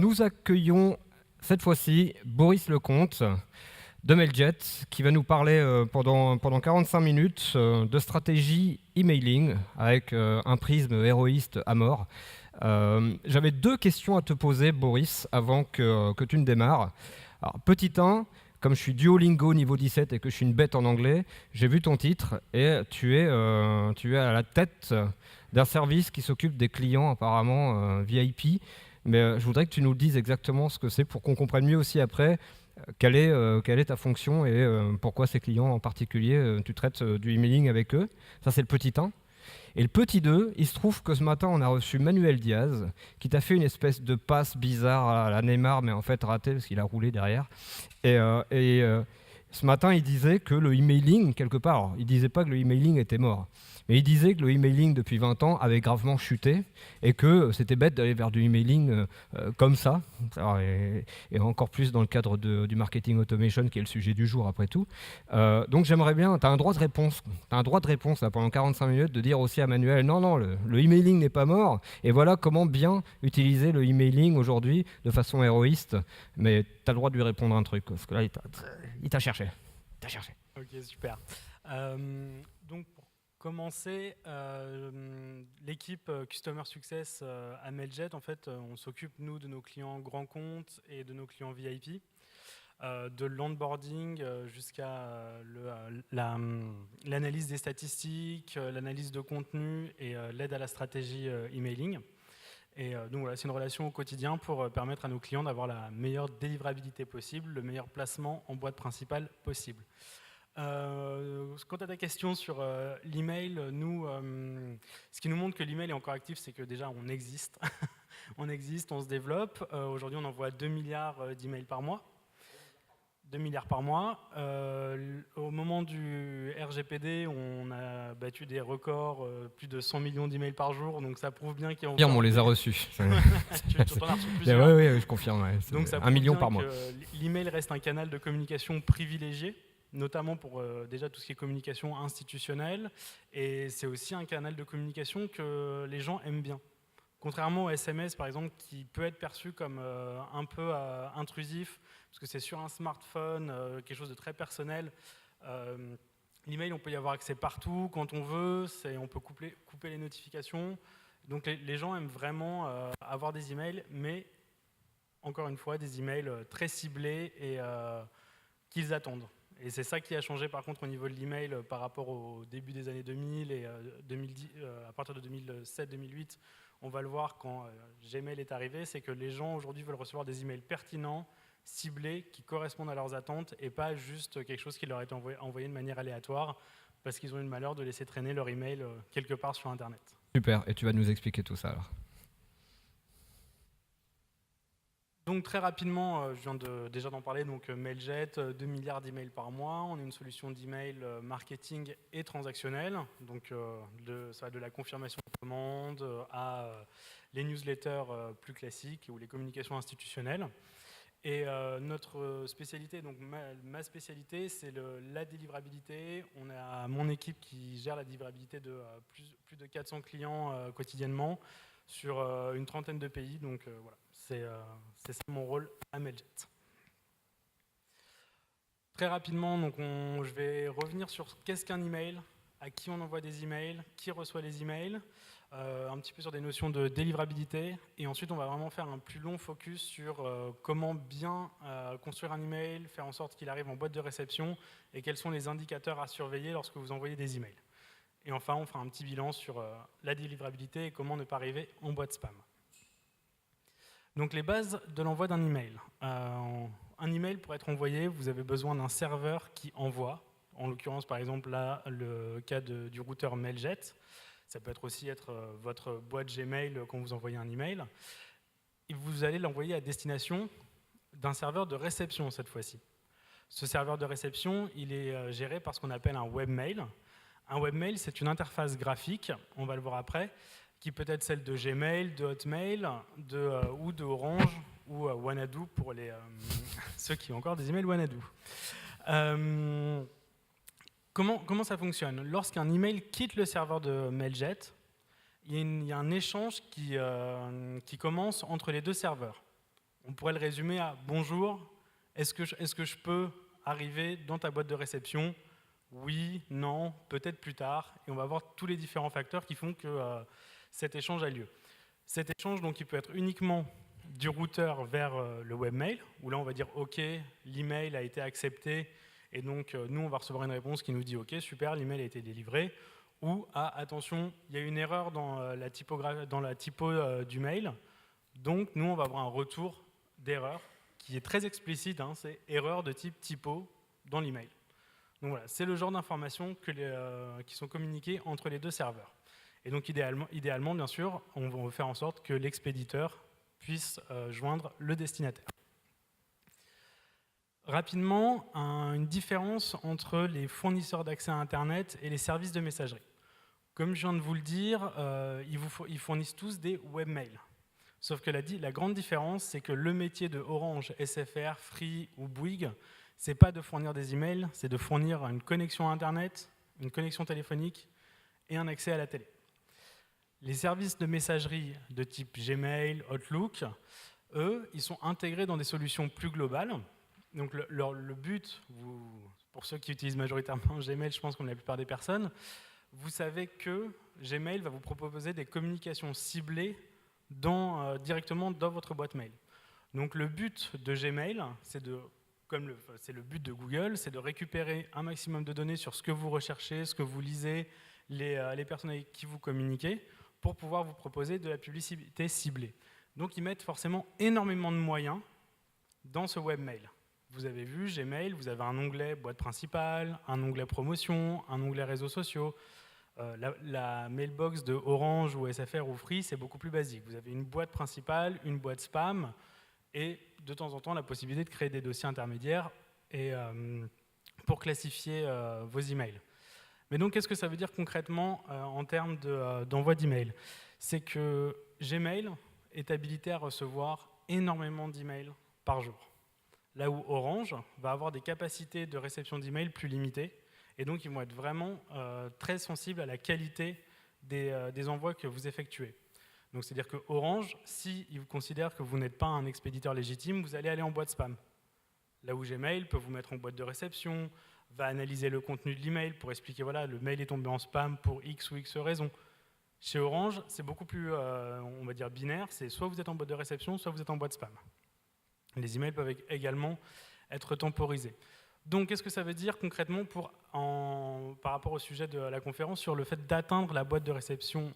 nous accueillons cette fois-ci Boris Lecomte de Mailjet qui va nous parler pendant 45 minutes de stratégie emailing avec un prisme héroïste à mort. J'avais 2 questions à te poser, Boris, avant que tu ne démarres. Alors, petit 1, comme je suis Duolingo niveau 17 et que je suis une bête en anglais, j'ai vu ton titre et tu es à la tête d'un service qui s'occupe des clients apparemment VIP. Mais je voudrais que tu nous dises exactement ce que c'est pour qu'on comprenne mieux aussi après quelle est ta fonction et pourquoi ces clients en particulier, tu traites du emailing avec eux. Ça, c'est le petit 1. Et le petit 2, il se trouve que ce matin, on a reçu Manuel Diaz, qui t'a fait une espèce de passe bizarre à la Neymar, mais en fait raté parce qu'il a roulé derrière. Et ce matin, il disait que le emailing, quelque part, alors, il disait pas que le emailing était mort, mais il disait que le emailing depuis 20 ans avait gravement chuté et que c'était bête d'aller vers du emailing comme ça, alors, et encore plus dans le cadre du marketing automation qui est le sujet du jour après tout. Donc j'aimerais bien, tu as un droit de réponse, là, pendant 45 minutes de dire aussi à Manuel, non, le emailing n'est pas mort et voilà comment bien utiliser le emailing aujourd'hui de façon héroïste, mais tu as le droit de lui répondre un truc, parce que là il t'a cherché. Ok, super. Donc pour commencer, l'équipe Customer Success à Mailjet, en fait, on s'occupe, nous, de nos clients grands comptes et de nos clients VIP, de l'onboarding jusqu'à l'analyse des statistiques, l'analyse de contenu et l'aide à la stratégie emailing. Et donc voilà, c'est une relation au quotidien pour permettre à nos clients d'avoir la meilleure délivrabilité possible, le meilleur placement en boîte principale possible. Quant à ta question sur l'email, nous, ce qui nous montre que l'email est encore actif, c'est que déjà on existe. On existe, on se développe. Aujourd'hui, on envoie 2 milliards d'emails par mois. 2 milliards par mois. Au moment du RGPD, on a battu des records, plus de 100 millions d'emails par jour, donc ça prouve bien qu'il y a On les a reçus. tu en as reçu plusieurs. Oui, je confirme. Ouais. Donc ça 1 million par mois. L'email reste un canal de communication privilégié, notamment pour déjà tout ce qui est communication institutionnelle, et c'est aussi un canal de communication que les gens aiment bien. Contrairement au SMS, par exemple, qui peut être perçu comme un peu intrusif, parce que c'est sur un smartphone, quelque chose de très personnel. L'email, on peut y avoir accès partout, quand on veut, on peut couper les notifications. Donc les gens aiment vraiment avoir des emails, mais encore une fois, des emails très ciblés et qu'ils attendent. Et c'est ça qui a changé par contre au niveau de l'email par rapport au début des années 2000 et 2010, à partir de 2007-2008, on va le voir quand Gmail est arrivé, c'est que les gens aujourd'hui veulent recevoir des emails pertinents, ciblés, qui correspondent à leurs attentes et pas juste quelque chose qui leur est envoyé de manière aléatoire parce qu'ils ont eu le malheur de laisser traîner leur email quelque part sur Internet. Super, et tu vas nous expliquer tout ça alors. Donc très rapidement, je viens déjà d'en parler, donc Mailjet, 2 milliards d'emails par mois, on est une solution d'email marketing et transactionnel, donc ça va de la confirmation de commande à les newsletters plus classiques ou les communications institutionnelles. Et notre spécialité, donc ma spécialité, c'est la délivrabilité. On a mon équipe qui gère la délivrabilité de plus de 400 clients quotidiennement sur une trentaine de pays, donc voilà. C'est ça mon rôle à Mailjet. Très rapidement, donc je vais revenir sur qu'est-ce qu'un email, à qui on envoie des emails, qui reçoit les emails, un petit peu sur des notions de délivrabilité, et ensuite on va vraiment faire un plus long focus sur comment bien construire un email, faire en sorte qu'il arrive en boîte de réception, et quels sont les indicateurs à surveiller lorsque vous envoyez des emails. Et enfin, on fera un petit bilan sur la délivrabilité et comment ne pas arriver en boîte spam. Donc les bases de l'envoi d'un email. Un email, pour être envoyé, vous avez besoin d'un serveur qui envoie. En l'occurrence, par exemple, là, le cas du routeur Mailjet. Ça peut aussi être votre boîte Gmail quand vous envoyez un email. Et vous allez l'envoyer à destination d'un serveur de réception cette fois-ci. Ce serveur de réception, il est géré par ce qu'on appelle un webmail. Un webmail, c'est une interface graphique, on va le voir après, qui peut être celle de Gmail, de Hotmail, ou de Orange, ou Wanadoo pour ceux qui ont encore des emails Wanadoo. Comment ça fonctionne? Lorsqu'un email quitte le serveur de Mailjet, il y a un échange qui commence entre les deux serveurs. On pourrait le résumer à « Bonjour, est-ce que je peux arriver dans ta boîte de réception ? Oui, non, peut-être plus tard. » Et on va voir tous les différents facteurs qui font que cet échange a lieu. Cet échange, donc, il peut être uniquement du routeur vers le webmail, où là, on va dire « OK, l'email a été accepté », et donc, nous, on va recevoir une réponse qui nous dit « OK, super, l'email a été délivré », ou « Ah, attention, il y a une erreur dans la typo du mail », donc, nous, on va avoir un retour d'erreur qui est très explicite, hein, c'est erreur de type typo dans l'email. Donc voilà, c'est le genre d'informations qui sont communiquées entre les deux serveurs. Et donc idéalement, bien sûr, on va faire en sorte que l'expéditeur puisse joindre le destinataire. Rapidement, une différence entre les fournisseurs d'accès à Internet et les services de messagerie. Comme je viens de vous le dire, ils fournissent tous des webmails. Sauf que la grande différence, c'est que le métier de Orange, SFR, Free ou Bouygues, c'est pas de fournir des emails, c'est de fournir une connexion à Internet, une connexion téléphonique et un accès à la télé. Les services de messagerie de type Gmail, Outlook, eux, ils sont intégrés dans des solutions plus globales. Donc le but, pour ceux qui utilisent majoritairement Gmail, je pense comme la plupart des personnes, vous savez que Gmail va vous proposer des communications ciblées directement dans votre boîte mail. Donc le but de Gmail, c'est le but de Google, c'est de récupérer un maximum de données sur ce que vous recherchez, ce que vous lisez, les personnes avec qui vous communiquez, pour pouvoir vous proposer de la publicité ciblée. Donc ils mettent forcément énormément de moyens dans ce webmail. Vous avez vu, Gmail, vous avez un onglet boîte principale, un onglet promotion, un onglet réseaux sociaux. La mailbox de Orange ou SFR ou Free, c'est beaucoup plus basique. Vous avez une boîte principale, une boîte spam, et de temps en temps la possibilité de créer des dossiers intermédiaires pour classifier vos emails. Mais donc, qu'est-ce que ça veut dire concrètement en termes d'envoi d'emails ? C'est que Gmail est habilité à recevoir énormément d'emails par jour. Là où Orange va avoir des capacités de réception d'emails plus limitées, et donc ils vont être vraiment très sensibles à la qualité des envois que vous effectuez. Donc c'est-à-dire que Orange, s'il considère que vous n'êtes pas un expéditeur légitime, vous allez aller en boîte spam. Là où Gmail peut vous mettre en boîte de réception, va analyser le contenu de l'email pour expliquer, voilà, le mail est tombé en spam pour X ou X raison. Chez Orange, c'est beaucoup plus, on va dire, binaire, c'est soit vous êtes en boîte de réception, soit vous êtes en boîte spam. Les emails peuvent également être temporisés. Donc, qu'est-ce que ça veut dire concrètement par rapport au sujet de la conférence sur le fait d'atteindre la boîte de réception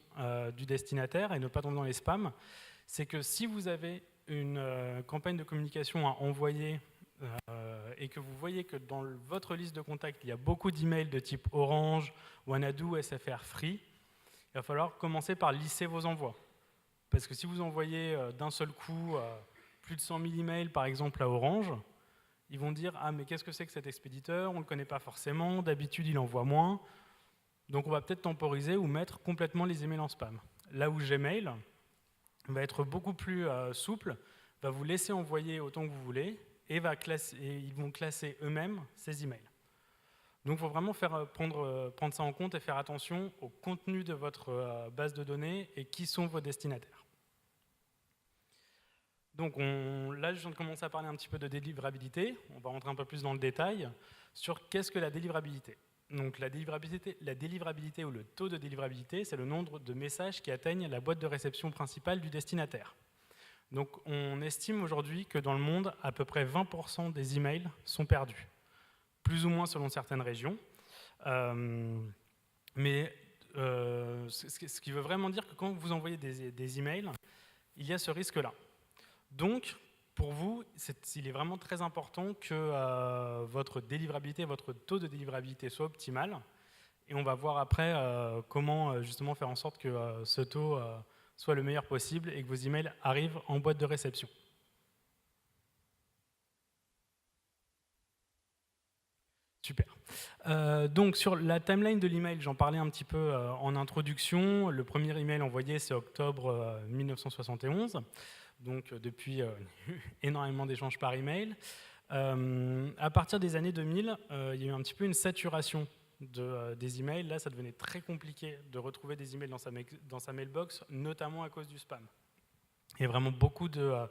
du destinataire et ne pas tomber dans les spams? C'est que si vous avez une campagne de communication à envoyer et que vous voyez que dans votre liste de contacts, il y a beaucoup d'emails de type Orange, Wanadoo, SFR, Free, il va falloir commencer par lisser vos envois. Parce que si vous envoyez d'un seul coup plus de 100 000 emails, par exemple, à Orange, ils vont dire « Ah, mais qu'est-ce que c'est que cet expéditeur? On ne le connaît pas forcément, d'habitude, il envoie moins. » Donc, on va peut-être temporiser ou mettre complètement les emails en spam. Là où Gmail va être beaucoup plus souple, va vous laisser envoyer autant que vous voulez et ils vont classer eux-mêmes ces emails. Donc, il faut vraiment prendre ça en compte et faire attention au contenu de votre base de données et qui sont vos destinataires. Donc là, je viens de commencer à parler un petit peu de délivrabilité. On va rentrer un peu plus dans le détail sur qu'est-ce que la délivrabilité. Donc la délivrabilité ou le taux de délivrabilité, c'est le nombre de messages qui atteignent la boîte de réception principale du destinataire. Donc on estime aujourd'hui que dans le monde, à peu près 20% des emails sont perdus, plus ou moins selon certaines régions. Mais ce qui veut vraiment dire que quand vous envoyez des emails, il y a ce risque-là. Donc, pour vous, il est vraiment très important que votre délivrabilité, votre taux de délivrabilité soit optimal. Et on va voir après comment justement faire en sorte que ce taux soit le meilleur possible et que vos emails arrivent en boîte de réception. Super. Donc sur la timeline de l'email, j'en parlais un petit peu en introduction. Le premier email envoyé, c'est octobre 1971. Donc depuis énormément d'échanges par email. À partir des années 2000, il y a eu un petit peu une saturation des emails. Là, ça devenait très compliqué de retrouver des emails dans sa mailbox, notamment à cause du spam. Il y a vraiment beaucoup de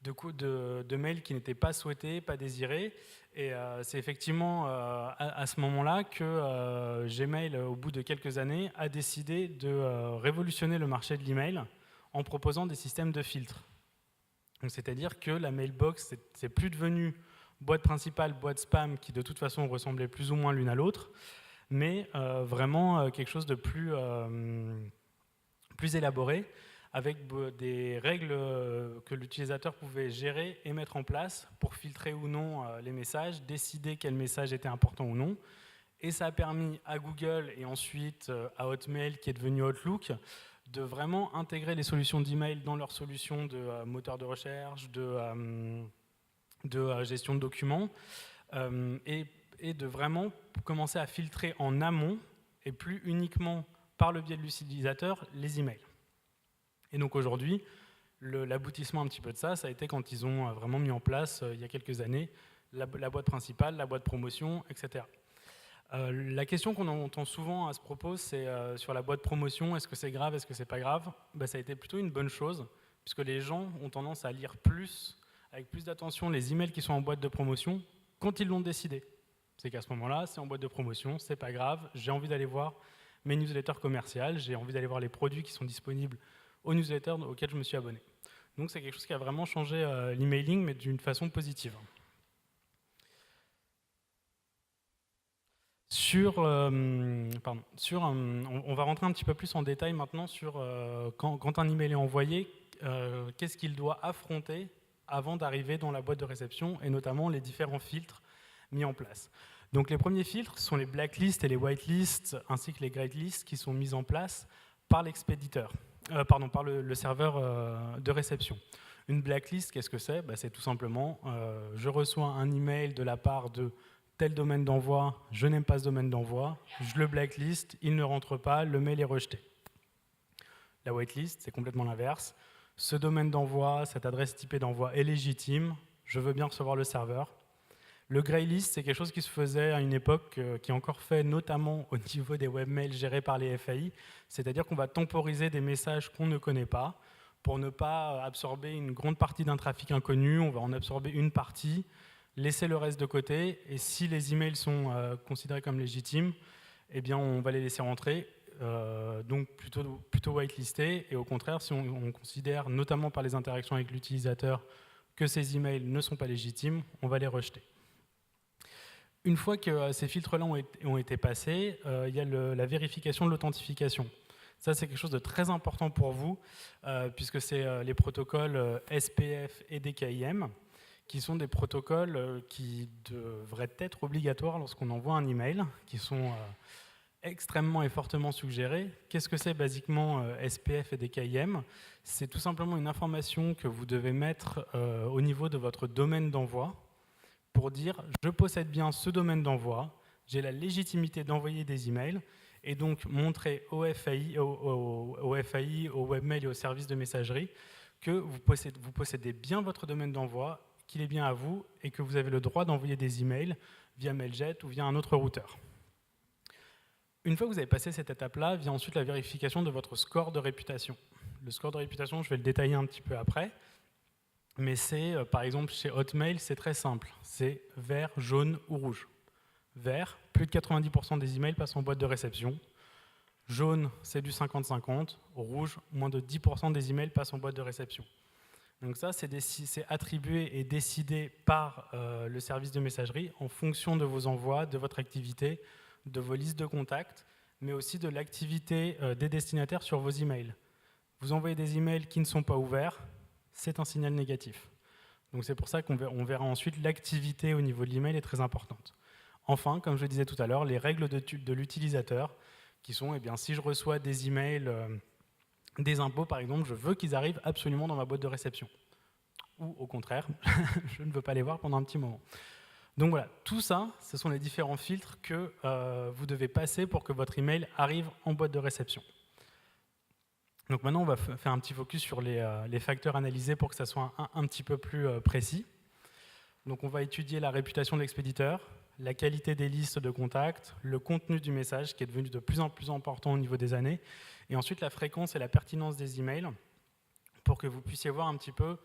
de mails qui n'étaient pas souhaités, pas désirés. Et c'est effectivement à ce moment-là que Gmail, au bout de quelques années, a décidé de révolutionner le marché de l'email en proposant des systèmes de filtres. C'est-à-dire que la mailbox, c'est plus devenu boîte principale, boîte spam, qui de toute façon ressemblaient plus ou moins l'une à l'autre, mais vraiment quelque chose de plus élaboré, avec des règles que l'utilisateur pouvait gérer et mettre en place pour filtrer ou non les messages, décider quel message était important ou non. Et ça a permis à Google et ensuite à Hotmail, qui est devenu Outlook, de vraiment intégrer les solutions d'email dans leurs solutions de moteur de recherche, de gestion de documents, et de vraiment commencer à filtrer en amont et plus uniquement par le biais de l'utilisateur les emails. Et donc aujourd'hui, l'aboutissement un petit peu de ça, ça a été quand ils ont vraiment mis en place, il y a quelques années, la boîte principale, la boîte promotion, etc. La question qu'on entend souvent à ce propos, c'est sur la boîte promotion, est-ce que c'est grave, est-ce que c'est pas grave? Ça a été plutôt une bonne chose, puisque les gens ont tendance à lire avec plus d'attention les emails qui sont en boîte de promotion quand ils l'ont décidé. C'est qu'à ce moment-là, c'est en boîte de promotion, c'est pas grave, j'ai envie d'aller voir mes newsletters commerciales, j'ai envie d'aller voir les produits qui sont disponibles aux newsletters auxquels je me suis abonné. Donc c'est quelque chose qui a vraiment changé l'emailing, mais d'une façon positive. On va rentrer un petit peu plus en détail maintenant sur quand un email est envoyé, qu'est-ce qu'il doit affronter avant d'arriver dans la boîte de réception, et notamment les différents filtres mis en place. Donc les premiers filtres sont les blacklists et les whitelists, ainsi que les greylists qui sont mis en place par l'expéditeur. Par le serveur de réception. Une blacklist, qu'est-ce que c'est? C'est tout simplement, je reçois un email de la part de tel domaine d'envoi, je n'aime pas ce domaine d'envoi, je le blacklist, il ne rentre pas, le mail est rejeté. La whitelist, c'est complètement l'inverse. Ce domaine d'envoi, cette adresse typée d'envoi est légitime, je veux bien recevoir le serveur. Le greylist, c'est quelque chose qui se faisait à une époque, qui est encore fait notamment au niveau des webmails gérés par les FAI, c'est-à-dire qu'on va temporiser des messages qu'on ne connaît pas pour ne pas absorber une grande partie d'un trafic inconnu, on va en absorber une partie, laisser le reste de côté, et si les emails sont considérés comme légitimes, eh bien on va les laisser rentrer, donc plutôt whitelistés, et au contraire, si on considère, notamment par les interactions avec l'utilisateur, que ces emails ne sont pas légitimes, on va les rejeter. Une fois que ces filtres-là ont été passés, il y a la vérification de l'authentification. Ça, c'est quelque chose de très important pour vous, puisque c'est les protocoles SPF et DKIM, qui sont des protocoles qui devraient être obligatoires lorsqu'on envoie un email, qui sont extrêmement et fortement suggérés. Qu'est-ce que c'est basiquement SPF et DKIM? C'est tout simplement une information que vous devez mettre au niveau de votre domaine d'envoi, pour dire je possède bien ce domaine d'envoi, j'ai la légitimité d'envoyer des emails, et donc montrer au FAI, au webmail et au service de messagerie que vous possédez bien votre domaine d'envoi, qu'il est bien à vous, et que vous avez le droit d'envoyer des emails via Mailjet ou via un autre routeur. Une fois que vous avez passé cette étape-là, vient ensuite la vérification de votre score de réputation. Le score de réputation, je vais le détailler un petit peu après. Mais c'est, par exemple, chez Hotmail, c'est très simple. C'est vert, jaune ou rouge. Vert, plus de 90% des emails passent en boîte de réception. Jaune, c'est du 50-50. Rouge, moins de 10% des emails passent en boîte de réception. Donc ça, c'est attribué et décidé par le service de messagerie en fonction de vos envois, de votre activité, de vos listes de contacts, mais aussi de l'activité des destinataires sur vos emails. Vous envoyez des emails qui ne sont pas ouverts, c'est un signal négatif. Donc c'est pour ça qu'on verra ensuite l'activité au niveau de l'email est très importante. Enfin, comme je le disais tout à l'heure, les règles de l'utilisateur, qui sont, si je reçois des emails, des impôts par exemple, je veux qu'ils arrivent absolument dans ma boîte de réception. Ou au contraire, je ne veux pas les voir pendant un petit moment. Donc voilà, tout ça, ce sont les différents filtres que vous devez passer pour que votre email arrive en boîte de réception. Donc maintenant, on va faire un petit focus sur les facteurs analysés pour que ça soit un petit peu plus précis. Donc on va étudier la réputation de l'expéditeur, la qualité des listes de contacts, le contenu du message qui est devenu de plus en plus important au niveau des années, et ensuite la fréquence et la pertinence des emails pour que vous puissiez voir un petit peu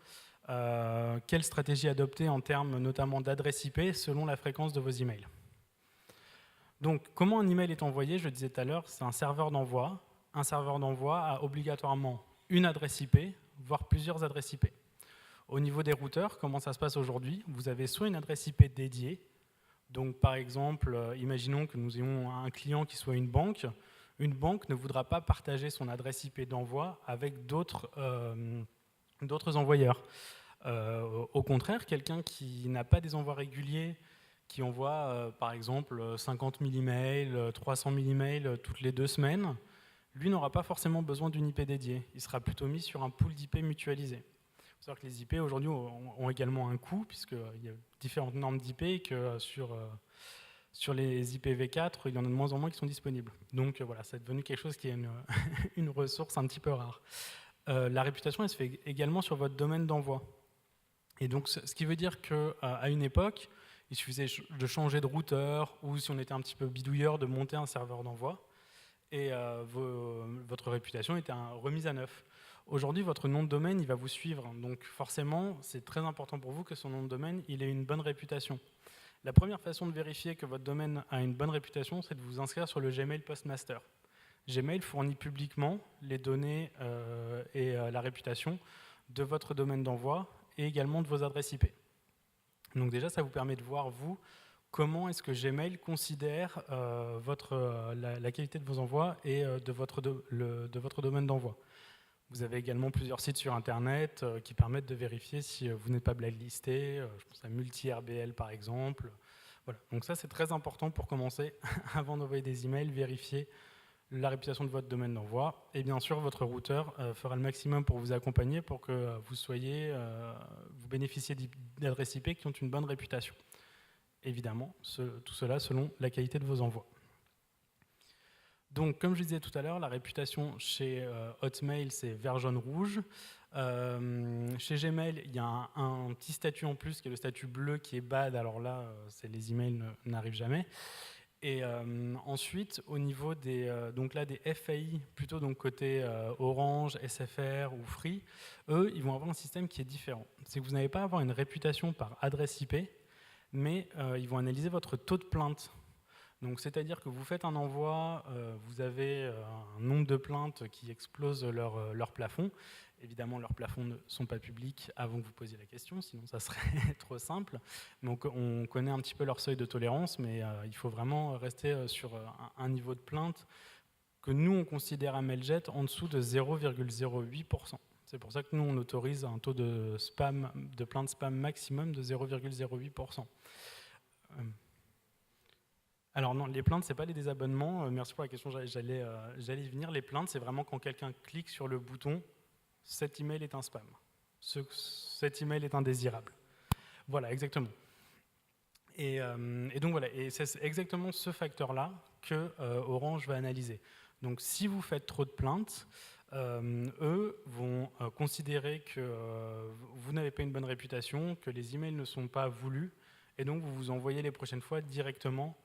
quelle stratégie adopter en termes notamment d'adresse IP selon la fréquence de vos emails. Donc, comment un email est envoyé? Je le disais tout à l'heure, c'est un serveur d'envoi. Un serveur d'envoi a obligatoirement une adresse IP, voire plusieurs adresses IP. Au niveau des routeurs, comment ça se passe aujourd'hui? Vous avez soit une adresse IP dédiée. Donc, par exemple, imaginons que nous ayons un client qui soit une banque. Une banque ne voudra pas partager son adresse IP d'envoi avec d'autres envoyeurs. Au contraire, quelqu'un qui n'a pas des envois réguliers, qui envoie par exemple 50 000 emails, 300 000 emails toutes les 2 semaines, lui n'aura pas forcément besoin d'une IP dédiée. Il sera plutôt mis sur un pool d'IP mutualisé. Il faut savoir que les IP aujourd'hui ont également un coût, puisqu'il y a différentes normes d'IP et que sur les IPv4, il y en a de moins en moins qui sont disponibles. Donc voilà, c'est devenu quelque chose qui est une ressource un petit peu rare. La réputation, elle se fait également sur votre domaine d'envoi. Et donc, ce qui veut dire qu'à une époque, il suffisait de changer de routeur ou, si on était un petit peu bidouilleur, de monter un serveur d'envoi et votre réputation était remise à neuf. Aujourd'hui, votre nom de domaine, il va vous suivre. Donc forcément, c'est très important pour vous que son nom de domaine il ait une bonne réputation. La première façon de vérifier que votre domaine a une bonne réputation, c'est de vous inscrire sur le Gmail Postmaster. Gmail fournit publiquement les données et la réputation de votre domaine d'envoi et également de vos adresses IP. Donc déjà, ça vous permet de voir, vous, comment est-ce que Gmail considère la qualité de vos envois et de votre domaine d'envoi. Vous avez également plusieurs sites sur Internet qui permettent de vérifier si vous n'êtes pas blacklisté. Je pense à Multi-RBL par exemple. Voilà. Donc ça, c'est très important pour commencer, avant d'envoyer des emails, vérifier la réputation de votre domaine d'envoi. Et bien sûr, votre routeur fera le maximum pour vous accompagner pour que vous bénéficiez d'adresses IP qui ont une bonne réputation. Évidemment, tout cela selon la qualité de vos envois. Donc, comme je disais tout à l'heure, la réputation chez Hotmail, c'est vert, jaune, rouge. Chez Gmail, il y a un petit statut en plus qui est le statut bleu qui est bad. Alors là, les emails n'arrivent jamais. Et ensuite, au niveau des FAI, plutôt donc côté Orange, SFR ou Free, eux, ils vont avoir un système qui est différent. C'est que vous n'allez pas avoir une réputation par adresse IP, mais ils vont analyser votre taux de plainte. Donc, c'est-à-dire que vous faites un envoi, vous avez un nombre de plaintes qui explose leur plafond. Évidemment, leurs plafonds ne sont pas publics avant que vous posiez la question, sinon ça serait trop simple. Donc, on connaît un petit peu leur seuil de tolérance, mais il faut vraiment rester sur un niveau de plainte que nous, on considère à Mailjet en dessous de 0,08%. C'est pour ça que nous, on autorise un taux de plainte spam maximum de 0,08%. Alors non, les plaintes, ce n'est pas les désabonnements. Merci pour la question, j'allais y venir. Les plaintes, c'est vraiment quand quelqu'un clique sur le bouton « cet email est un spam »,« cet email est indésirable ». Voilà, exactement. Et donc voilà, et c'est exactement ce facteur-là que Orange va analyser. Donc si vous faites trop de plaintes, eux vont considérer que vous n'avez pas une bonne réputation, que les emails ne sont pas voulus, et donc vous vous envoyez les prochaines fois directement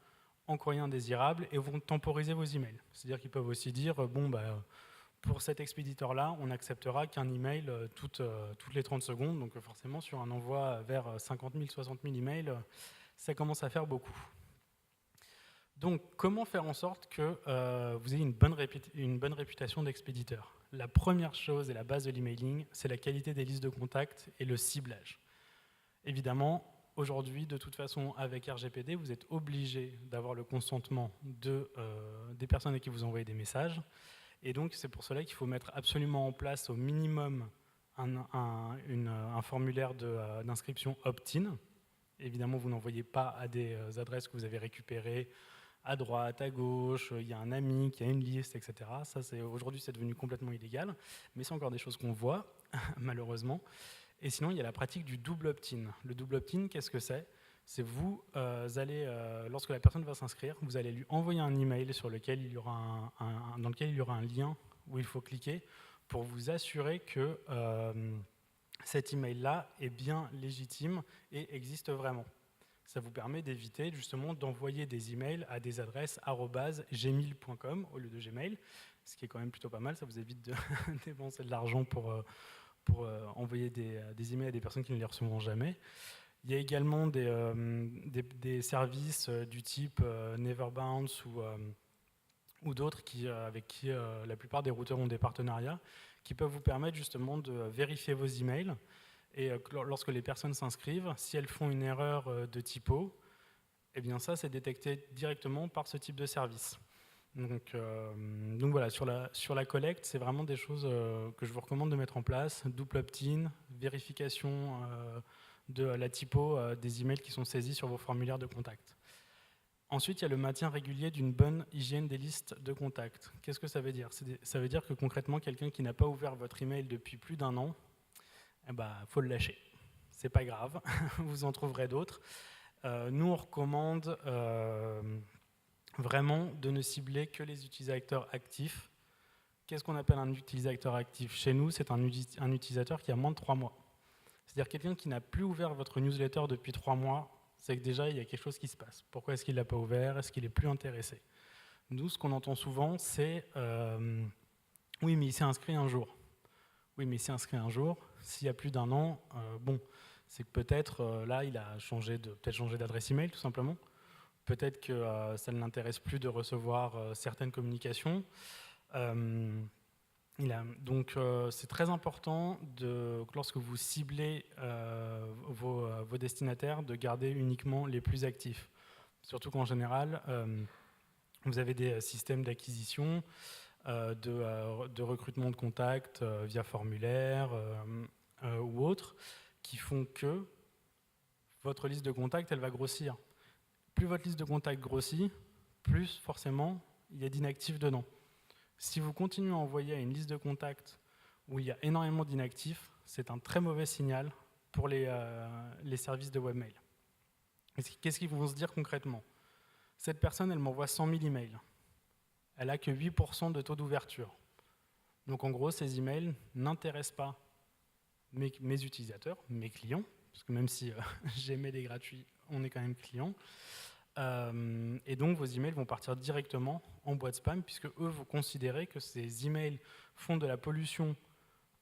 en courrier indésirable et vont temporiser vos emails. C'est-à-dire qu'ils peuvent aussi dire, pour cet expéditeur-là, on n'acceptera qu'un email toutes les 30 secondes, donc forcément sur un envoi vers 50 000, 60 000 emails, ça commence à faire beaucoup. Donc comment faire en sorte que vous ayez une bonne réputation d'expéditeur? La première chose et la base de l'emailing, c'est la qualité des listes de contacts et le ciblage. Évidemment, aujourd'hui, de toute façon, avec RGPD, vous êtes obligé d'avoir le consentement des personnes à qui vous envoyez des messages. Et donc, c'est pour cela qu'il faut mettre absolument en place au minimum un formulaire d'inscription opt-in. Évidemment, vous n'envoyez pas à des adresses que vous avez récupérées à droite, à gauche, il y a un ami qui a une liste, etc. Aujourd'hui, c'est devenu complètement illégal, mais c'est encore des choses qu'on voit, malheureusement. Et sinon, il y a la pratique du double opt-in. Le double opt-in, qu'est-ce que c'est? C'est vous allez, lorsque la personne va s'inscrire, vous allez lui envoyer un email dans lequel il y aura un lien où il faut cliquer pour vous assurer que cet email-là est bien légitime et existe vraiment. Ça vous permet d'éviter justement d'envoyer des emails à des adresses @gmail.com au lieu de Gmail, ce qui est quand même plutôt pas mal. Ça vous évite de dépenser de l'argent pour pour envoyer des emails à des personnes qui ne les recevront jamais. Il y a également des services du type Neverbounce ou d'autres avec qui la plupart des routeurs ont des partenariats, qui peuvent vous permettre justement de vérifier vos emails. Et lorsque les personnes s'inscrivent, si elles font une erreur de typo, eh bien ça, c'est détecté directement par ce type de service. Donc voilà, sur la collecte, c'est vraiment des choses que je vous recommande de mettre en place. Double opt-in, vérification de la typo des emails qui sont saisis sur vos formulaires de contact. Ensuite, il y a le maintien régulier d'une bonne hygiène des listes de contacts. Qu'est-ce que ça veut dire? Ça veut dire que concrètement, quelqu'un qui n'a pas ouvert votre email depuis plus d'1 an, faut le lâcher. C'est pas grave, vous en trouverez d'autres. Nous, on recommande vraiment de ne cibler que les utilisateurs actifs. Qu'est-ce qu'on appelle un utilisateur actif? Chez nous, c'est un utilisateur qui a moins de 3 mois. C'est-à-dire quelqu'un qui n'a plus ouvert votre newsletter depuis 3 mois, c'est que déjà, il y a quelque chose qui se passe. Pourquoi est-ce qu'il ne l'a pas ouvert? Est-ce qu'il est plus intéressé? Nous, ce qu'on entend souvent, c'est oui, mais il s'est inscrit un jour. Oui, mais il s'est inscrit un jour. S'il y a plus d'1 an, c'est que peut-être, là, il a peut-être changé d'adresse email, tout simplement. Peut-être que ça ne l'intéresse plus de recevoir certaines communications. Donc, c'est très important, lorsque vous ciblez vos destinataires, de garder uniquement les plus actifs. Surtout qu'en général, vous avez des systèmes d'acquisition, de recrutement de contacts via formulaire ou autres, qui font que votre liste de contacts, elle va grossir. Plus votre liste de contacts grossit, plus forcément il y a d'inactifs dedans. Si vous continuez à envoyer à une liste de contacts où il y a énormément d'inactifs, c'est un très mauvais signal pour les services de webmail. Qu'est-ce qu'ils vont se dire concrètement? Cette personne, elle m'envoie 100 000 emails. Elle n'a que 8% de taux d'ouverture. Donc en gros, ces emails n'intéressent pas mes utilisateurs, mes clients, parce que même si j'aimais les gratuits, on est quand même client. Et donc vos emails vont partir directement en boîte spam, puisque eux vont considérer que ces emails font de la pollution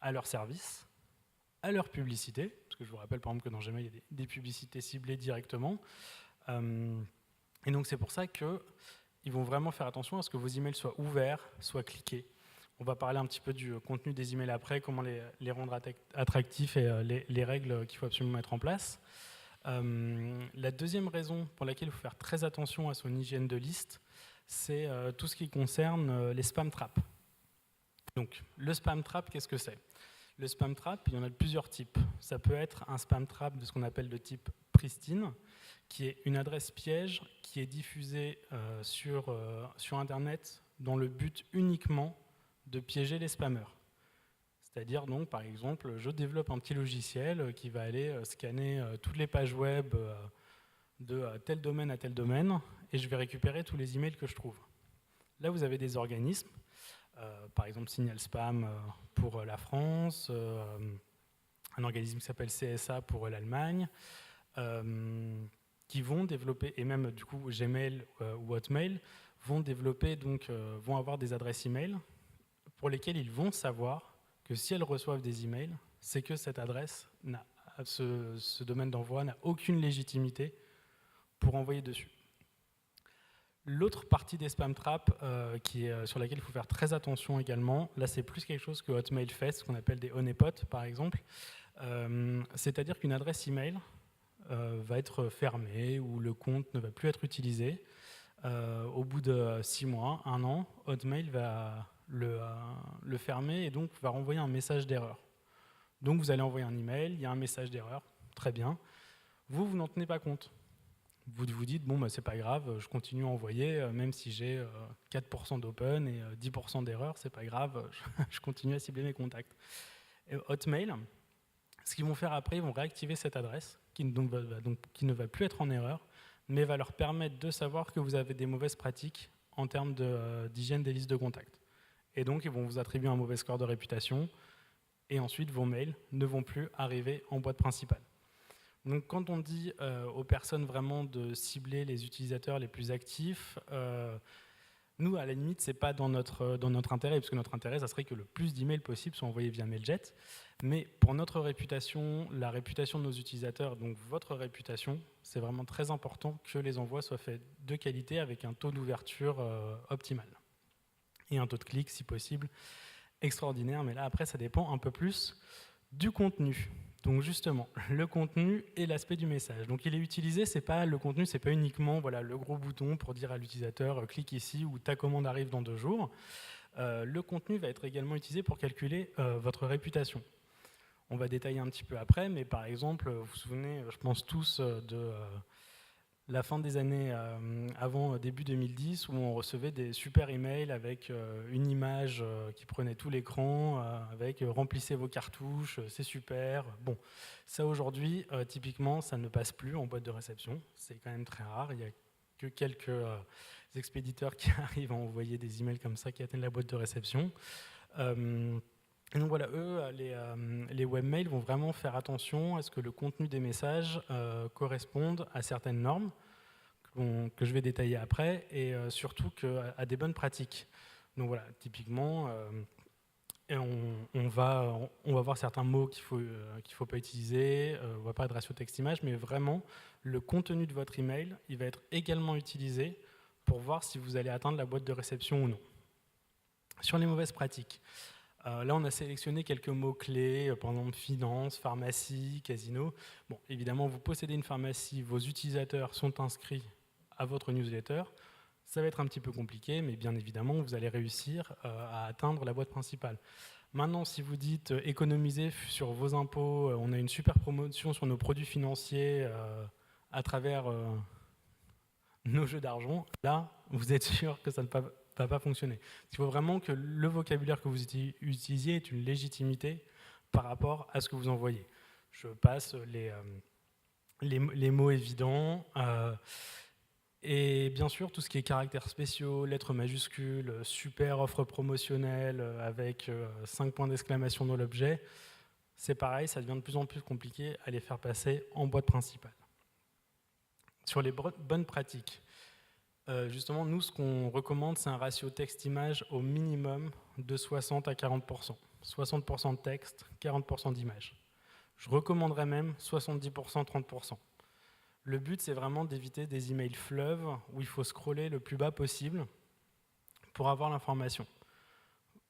à leur service, à leur publicité, parce que je vous rappelle par exemple que dans Gmail, il y a des publicités ciblées directement. Et donc c'est pour ça qu'ils vont vraiment faire attention à ce que vos emails soient ouverts, soient cliqués. On va parler un petit peu du contenu des emails après, comment les rendre attractifs et les règles qu'il faut absolument mettre en place. La deuxième raison pour laquelle il faut faire très attention à son hygiène de liste, c'est tout ce qui concerne les spam traps. Donc, le spam trap, qu'est-ce que c'est? Le spam trap, il y en a de plusieurs types. Ça peut être un spam trap de ce qu'on appelle de type pristine, qui est une adresse piège qui est diffusée sur Internet dans le but uniquement de piéger les spammers. C'est-à-dire, donc, par exemple, je développe un petit logiciel qui va aller scanner toutes les pages web de tel domaine à tel domaine, et je vais récupérer tous les emails que je trouve. Là, vous avez des organismes, par exemple Signal Spam pour la France, un organisme qui s'appelle CSA pour l'Allemagne, qui vont développer, et même du coup Gmail ou Hotmail, vont avoir des adresses email pour lesquelles ils vont savoir que si elles reçoivent des emails, c'est que cette adresse, ce domaine d'envoi n'a aucune légitimité pour envoyer dessus. L'autre partie des spam traps sur laquelle il faut faire très attention également, là c'est plus quelque chose que Hotmail fait, ce qu'on appelle des honeypots par exemple, c'est-à-dire qu'une adresse email va être fermée ou le compte ne va plus être utilisé. Au bout de 6 mois, 1 an, Hotmail va le fermer et donc va renvoyer un message d'erreur. Donc vous allez envoyer un email, il y a un message d'erreur, très bien. Vous n'en tenez pas compte. Vous vous dites, bon, c'est pas grave, je continue à envoyer, même si j'ai 4% d'open et 10% d'erreur, c'est pas grave, je continue à cibler mes contacts. Et Hotmail, ce qu'ils vont faire après, ils vont réactiver cette adresse, qui ne va plus être en erreur, mais va leur permettre de savoir que vous avez des mauvaises pratiques en termes d'hygiène des listes de contacts. Et donc, ils vont vous attribuer un mauvais score de réputation, et ensuite, vos mails ne vont plus arriver en boîte principale. Donc, quand on dit aux personnes vraiment de cibler les utilisateurs les plus actifs, Nous, à la limite, c'est pas dans notre intérêt, parce que notre intérêt, ça serait que le plus d'emails possible soient envoyés via Mailjet. Mais pour notre réputation, la réputation de nos utilisateurs, donc votre réputation, c'est vraiment très important que les envois soient faits de qualité avec un taux d'ouverture optimal. Et un taux de clic, si possible, extraordinaire. Mais là, après, ça dépend un peu plus du contenu. Donc justement, le contenu et l'aspect du message. Donc il est utilisé, le contenu, c'est pas uniquement voilà, le gros bouton pour dire à l'utilisateur clique ici ou ta commande arrive dans 2 jours. Le contenu va être également utilisé pour calculer votre réputation. On va détailler un petit peu après, mais par exemple, vous vous souvenez, je pense tous de la fin des années avant début 2010 où on recevait des super emails avec une image qui prenait tout l'écran, avec remplissez vos cartouches, c'est super. Bon, ça aujourd'hui, typiquement, ça ne passe plus en boîte de réception. C'est quand même très rare. Il n'y a que quelques expéditeurs qui arrivent à envoyer des emails comme ça qui atteignent la boîte de réception. Et donc voilà, eux, les webmails vont vraiment faire attention à ce que le contenu des messages corresponde à certaines normes que je vais détailler après, et surtout à des bonnes pratiques. Donc voilà, typiquement, on va voir certains mots qu'il faut pas utiliser, on va pas de ratio texte-image, mais vraiment, le contenu de votre email, il va être également utilisé pour voir si vous allez atteindre la boîte de réception ou non. Sur les mauvaises pratiques, là, on a sélectionné quelques mots-clés, par exemple finance, pharmacie, casino. Bon, évidemment, vous possédez une pharmacie, vos utilisateurs sont inscrits à votre newsletter. Ça va être un petit peu compliqué, mais bien évidemment, vous allez réussir à atteindre la boîte principale. Maintenant, si vous dites économiser sur vos impôts, on a une super promotion sur nos produits financiers à travers nos jeux d'argent, là, vous êtes sûr que ça ne va pas fonctionner. Il faut vraiment que le vocabulaire que vous utilisiez ait une légitimité par rapport à ce que vous envoyez. Je passe les mots évidents, et bien sûr tout ce qui est caractères spéciaux, lettres majuscules, super offre promotionnelle avec 5 points d'exclamation dans l'objet, c'est pareil, ça devient de plus en plus compliqué à les faire passer en boîte principale. Sur les bonnes pratiques, justement, nous, ce qu'on recommande, c'est un ratio texte-image au minimum de 60 à 40%. 60% de texte, 40% d'image. Je recommanderais même 70%, 30%. Le but, c'est vraiment d'éviter des emails fleuves où il faut scroller le plus bas possible pour avoir l'information.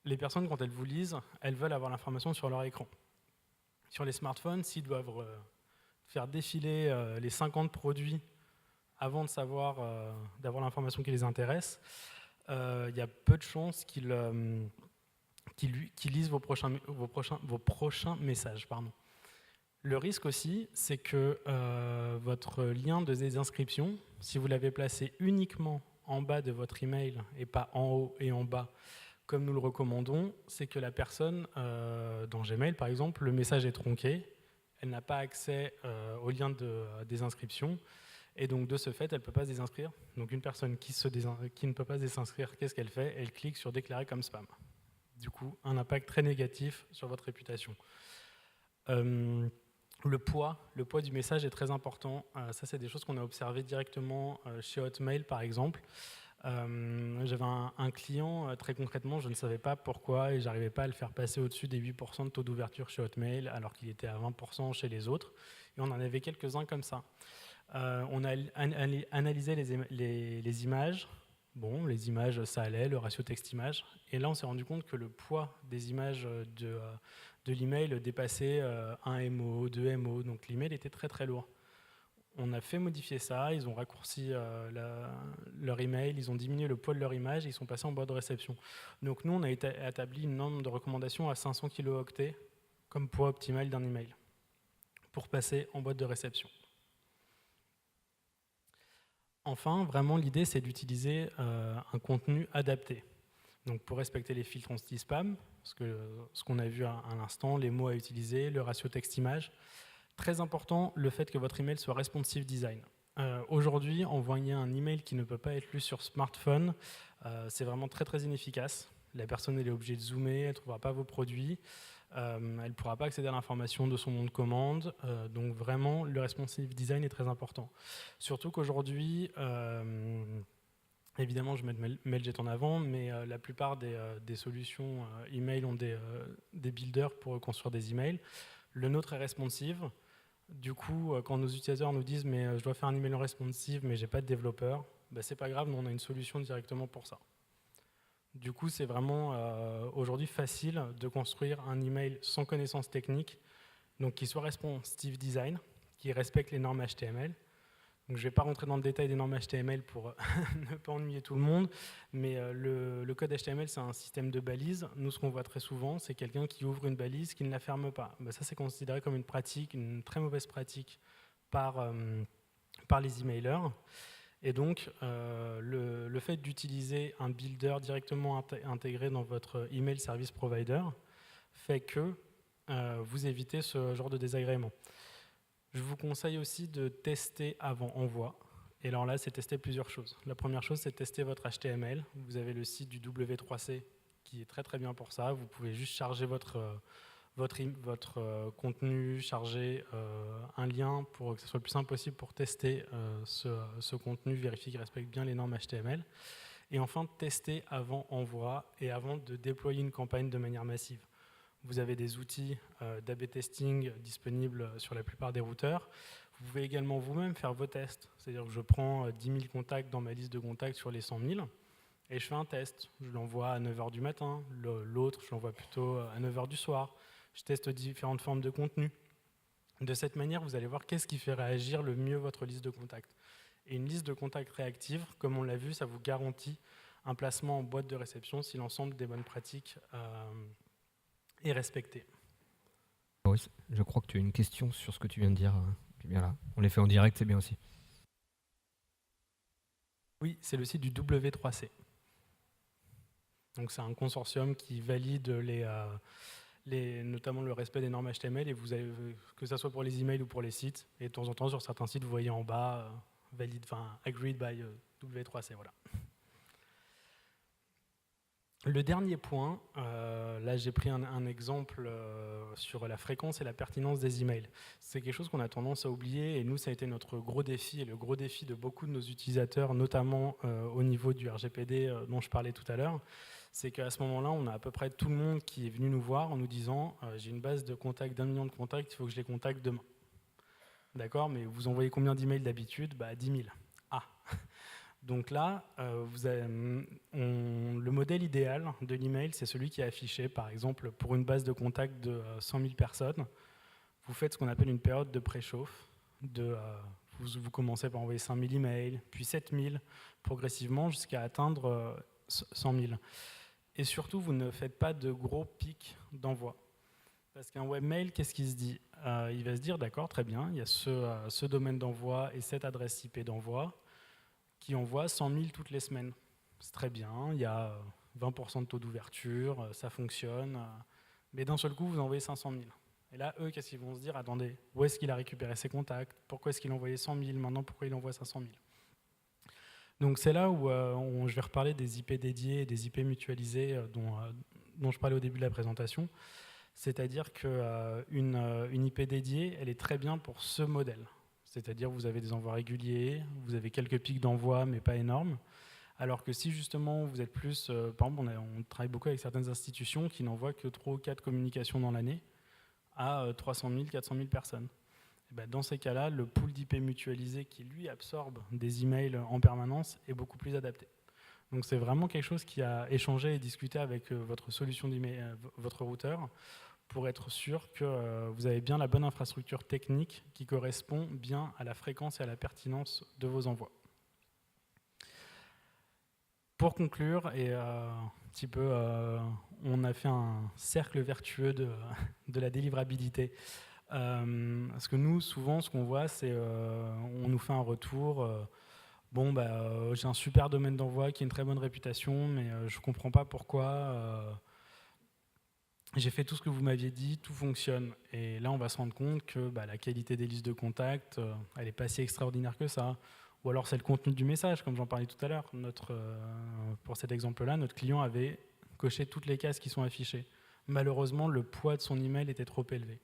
Les personnes, quand elles vous lisent, elles veulent avoir l'information sur leur écran. Sur les smartphones, s'ils doivent faire défiler les 50 produits avant d'avoir l'information qui les intéresse, il y a peu de chances qu'ils lisent vos prochains messages. Pardon. Le risque aussi, c'est que votre lien de désinscription, si vous l'avez placé uniquement en bas de votre email et pas en haut et en bas, comme nous le recommandons, c'est que la personne, dans Gmail par exemple, le message est tronqué, elle n'a pas accès au lien de désinscription, et donc de ce fait, elle ne peut pas se désinscrire. Donc une personne qui ne peut pas se désinscrire, qu'est-ce qu'elle fait? Elle clique sur déclarer comme spam. Du coup, un impact très négatif sur votre réputation. Le poids du message est très important. Ça, c'est des choses qu'on a observées directement chez Hotmail, par exemple. J'avais un client, très concrètement, je ne savais pas pourquoi et je n'arrivais pas à le faire passer au-dessus des 8% de taux d'ouverture chez Hotmail, alors qu'il était à 20% chez les autres. Et on en avait quelques-uns comme ça. On a analysé les images. Bon, les images, ça allait, le ratio texte-image. Et là, on s'est rendu compte que le poids des images de l'email dépassait 1 MO, 2 MO. Donc l'email était très très lourd. On a fait modifier ça, ils ont raccourci leur email, ils ont diminué le poids de leur image et ils sont passés en boîte de réception. Donc nous, on a établi une norme de recommandation à 500 kilooctets comme poids optimal d'un email pour passer en boîte de réception. Enfin, vraiment, l'idée, c'est d'utiliser un contenu adapté. Donc, pour respecter les filtres anti-spam, ce qu'on a vu à l'instant, les mots à utiliser, le ratio texte-image. Très important, le fait que votre email soit responsive design. Aujourd'hui, envoyer un email qui ne peut pas être lu sur smartphone, c'est vraiment très très inefficace. La personne elle est obligée de zoomer, elle ne trouvera pas vos produits, elle ne pourra pas accéder à l'information de son nom de commande. Donc vraiment, le responsive design est très important. Surtout qu'aujourd'hui, Évidemment, je mets Mailjet en avant, mais la plupart des solutions email ont des builders pour construire des emails. Le nôtre est responsive. Du coup, quand nos utilisateurs nous disent « mais je dois faire un email en responsive, mais j'ai pas de développeur », bah, c'est pas grave, nous on a une solution directement pour ça. Du coup, c'est vraiment aujourd'hui facile de construire un email sans connaissance technique, donc qui soit responsive design, qui respecte les normes HTML. Donc, je ne vais pas rentrer dans le détail des normes HTML pour ne pas ennuyer tout le monde, mais le code HTML, c'est un système de balises. Nous, ce qu'on voit très souvent, c'est quelqu'un qui ouvre une balise qui ne la ferme pas. Ben, ça, c'est considéré comme une pratique, une très mauvaise pratique par les emailers. Et donc, le fait d'utiliser un builder directement intégré dans votre email service provider fait que vous évitez ce genre de désagrément. Je vous conseille aussi de tester avant envoi. Et alors là, c'est tester plusieurs choses. La première chose, c'est tester votre HTML. Vous avez le site du W3C qui est très très bien pour ça. Vous pouvez juste charger votre contenu, charger un lien pour que ce soit le plus simple possible pour tester ce contenu, vérifier qu'il respecte bien les normes HTML. Et enfin, tester avant envoi et avant de déployer une campagne de manière massive. Vous avez des outils d'A/B testing disponibles sur la plupart des routeurs. Vous pouvez également vous-même faire vos tests. C'est-à-dire que je prends 10 000 contacts dans ma liste de contacts sur les 100 000 et je fais un test. Je l'envoie à 9 h du matin, l'autre je l'envoie plutôt à 9 h du soir. Je teste différentes formes de contenu. De cette manière, vous allez voir qu'est-ce qui fait réagir le mieux votre liste de contacts. Et une liste de contacts réactive, comme on l'a vu, ça vous garantit un placement en boîte de réception si l'ensemble des bonnes pratiques est respecté. Boris, je crois que tu as une question sur ce que tu viens de dire. Bien là. On les fait en direct, c'est bien aussi. Oui, c'est le site du W3C. Donc c'est un consortium qui valide notamment le respect des normes HTML, et vous avez, que ce soit pour les emails ou pour les sites, et de temps en temps sur certains sites vous voyez en bas agreed by W3C. Voilà. Le dernier point, là j'ai pris un exemple sur la fréquence et la pertinence des emails. C'est quelque chose qu'on a tendance à oublier, et nous ça a été notre gros défi et le gros défi de beaucoup de nos utilisateurs, notamment au niveau du RGPD dont je parlais tout à l'heure. C'est qu'à ce moment-là, on a à peu près tout le monde qui est venu nous voir en nous disant j'ai une base de contacts d'1 million de contacts, il faut que je les contacte demain. D'accord, mais vous envoyez combien d'emails d'habitude? 10 000. Ah. Donc là, le modèle idéal de l'email, c'est celui qui est affiché, par exemple, pour une base de contacts de 100 000 personnes. Vous faites ce qu'on appelle une période de préchauffe. Vous commencez par envoyer 5 000 emails, puis 7 000, progressivement jusqu'à atteindre 100 000. Et surtout, vous ne faites pas de gros pics d'envoi. Parce qu'un webmail, qu'est-ce qu'il se dit? Il va se dire, d'accord, très bien, il y a ce domaine d'envoi et cette adresse IP d'envoi qui envoie 100 000 toutes les semaines. C'est très bien, il y a 20% de taux d'ouverture, ça fonctionne, mais d'un seul coup, vous envoyez 500 000. Et là, eux, qu'est-ce qu'ils vont se dire? Attendez, où est-ce qu'il a récupéré ses contacts? Pourquoi est-ce qu'il a envoyé 100 000? Maintenant, pourquoi il envoie 500 000? Donc c'est là où je vais reparler des IP dédiés et des IP mutualisés dont je parlais au début de la présentation. C'est-à-dire qu'une IP dédiée, elle est très bien pour ce modèle. C'est-à-dire vous avez des envois réguliers, vous avez quelques pics d'envoi, mais pas énormes. Alors que si justement vous êtes plus, par exemple on travaille beaucoup avec certaines institutions qui n'envoient que 3 ou 4 communications dans l'année à 300 000, 400 000 personnes. Et ben dans ces cas-là, le pool d'IP mutualisé qui lui absorbe des emails en permanence est beaucoup plus adapté. Donc c'est vraiment quelque chose qui a échangé et discuté avec votre solution d'email, votre routeur, pour être sûr que vous avez bien la bonne infrastructure technique qui correspond bien à la fréquence et à la pertinence de vos envois. Pour conclure, et un petit peu, on a fait un cercle vertueux de la délivrabilité. Parce que nous, souvent, ce qu'on voit, c'est on nous fait un retour. J'ai un super domaine d'envoi qui a une très bonne réputation, mais je ne comprends pas pourquoi. J'ai fait tout ce que vous m'aviez dit, tout fonctionne. Et là, on va se rendre compte que la qualité des listes de contacts, elle n'est pas si extraordinaire que ça. Ou alors c'est le contenu du message, comme j'en parlais tout à l'heure. Pour cet exemple-là, notre client avait coché toutes les cases qui sont affichées. Malheureusement, le poids de son email était trop élevé.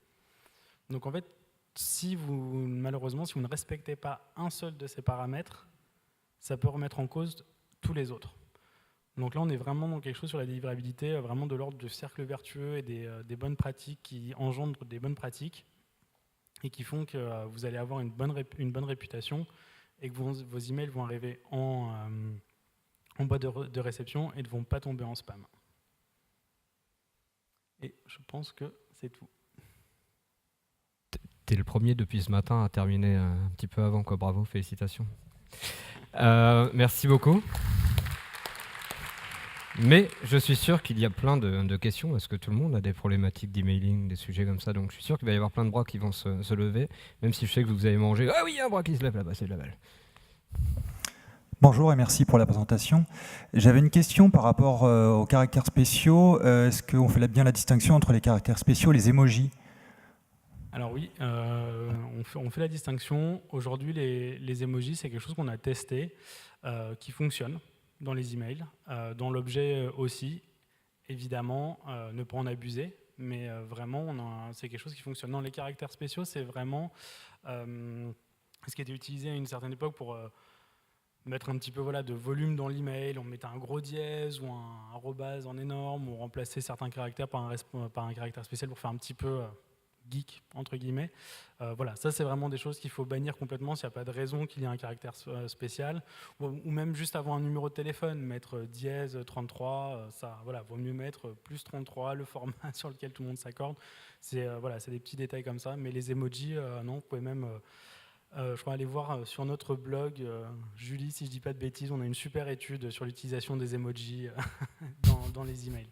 Donc en fait, malheureusement, si vous ne respectez pas un seul de ces paramètres, ça peut remettre en cause tous les autres. Donc là, on est vraiment dans quelque chose sur la délivrabilité, vraiment de l'ordre du cercle vertueux et des bonnes pratiques qui engendrent des bonnes pratiques et qui font que vous allez avoir une bonne réputation et que vos emails vont arriver en boîte de réception et ne vont pas tomber en spam. Et je pense que c'est tout. T'es le premier depuis ce matin à terminer un petit peu avant, quoi. Bravo, félicitations. Merci beaucoup. Mais je suis sûr qu'il y a plein de questions, parce que tout le monde a des problématiques d'emailing, des sujets comme ça, donc je suis sûr qu'il va y avoir plein de bras qui vont se lever, même si je sais que vous avez mangé. Ah oui, il y a un bras qui se lève là-bas, c'est de la balle. Bonjour et merci pour la présentation. J'avais une question par rapport aux caractères spéciaux. Est-ce qu'on fait bien la distinction entre les caractères spéciaux et les emojis ? Alors oui, on fait la distinction. Aujourd'hui, les emojis, c'est quelque chose qu'on a testé, qui fonctionne dans les emails, dans l'objet aussi. Évidemment, ne pas en abuser, mais vraiment, c'est quelque chose qui fonctionne. Dans les caractères spéciaux, c'est vraiment ce qui était utilisé à une certaine époque pour mettre un petit peu de volume dans l'email. On mettait un gros dièse ou un arrobase en énorme, ou remplacer certains caractères par un caractère spécial pour faire un petit peu geek, entre guillemets. Voilà, ça c'est vraiment des choses qu'il faut bannir complètement s'il n'y a pas de raison qu'il y ait un caractère spécial. Ou même juste avant un numéro de téléphone, mettre dièse 33, ça, voilà, vaut mieux mettre plus 33, le format sur lequel tout le monde s'accorde. C'est des petits détails comme ça, mais les emojis, non, vous pouvez même... je crois aller voir sur notre blog, Julie, si je ne dis pas de bêtises, on a une super étude sur l'utilisation des emojis dans les emails.